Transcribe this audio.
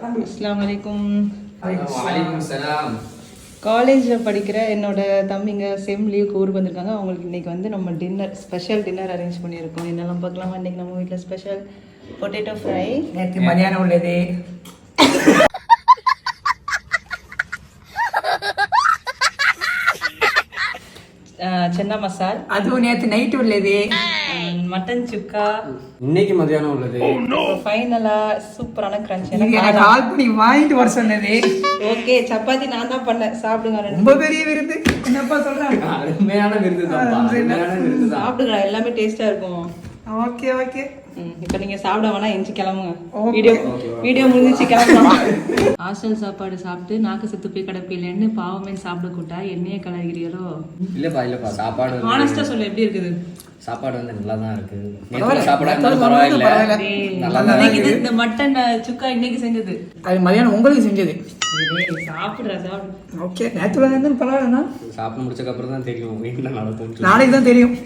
அஸ்ஸலாமு அலைக்கும். வலைக்கும் சலாம். காலேஜில் படிக்கிற என்னோட தம்பிங்க செம் லீவுக்கு ஊருக்கு வந்திருக்காங்க. அவங்களுக்கு இன்றைக்கி வந்து நம்ம டின்னர் ஸ்பெஷல் டின்னர் அரேஞ்ச் பண்ணியிருக்கோம். என்னெல்லாம் பார்க்கலாமா? இன்றைக்கி நம்ம வீட்டில் ஸ்பெஷல் பொட்டேட்டோ ஃப்ரை. நேற்று மதியானம் உள்ளது. சென்னா மசால். அதுவும் நேற்று நைட்டு உள்ளது. மட்டன் சுக்கா. இன்னைக்கு மதியானம் உள்ளது. ஃபைனலா சூப்பரான கிரன்ச். எனக்கு கால் பண்ணி வாங்கிட்டு வர சொன்னது. ஓகே, சப்பாத்தி நான் தான் பண்ணேன். சாப்பிடுங்க. ரொம்ப பெரிய விருந்து. என்னப்பா சொல்றாங்க? அருமையான விருது தான். சாப்பிடுங்க, எல்லாமே டேஸ்டா இருக்கும். Okay okay. இப்போ நீங்க சாப்பிட வேணா எஞ்சி கிளம்புங்க. வீடியோ முடிஞ்சிச்சு, கிளம்பலாம். ஹாஸ்டல் சாப்பாடு சாப்பிட்டு நாக்கு செத்து போய் கிடப்பில்லைன்னு பாவமே சாப்பிட கூட்டா என்னையே கலாய்கிறீங்களோ? இல்லப்பா சாப்பாடு ஆனஸ்டா சொல்லு, எப்படி இருக்குது சாப்பாடு? வந்து நல்லா தான் இருக்கு. நேத்து சாப்பாடா இருந்தாலும் பரவாயில்ல, நல்லா தான் இருக்கு. இந்த மட்டன் சுக்கா இன்னைக்கு செஞ்சது. அது மதியானம் உங்களுக்கு செஞ்சது. சாப்பிடுற சாப்பிடு. ஓகே, நேற்று வந்து பரவாயில்லண்ணா. சாப்பிட்டு முடிச்சதுக்கு அப்புறம் தான் தெரியும் வீட்டுல நடக்கும். நாளைக்கு தான் தெரியும்.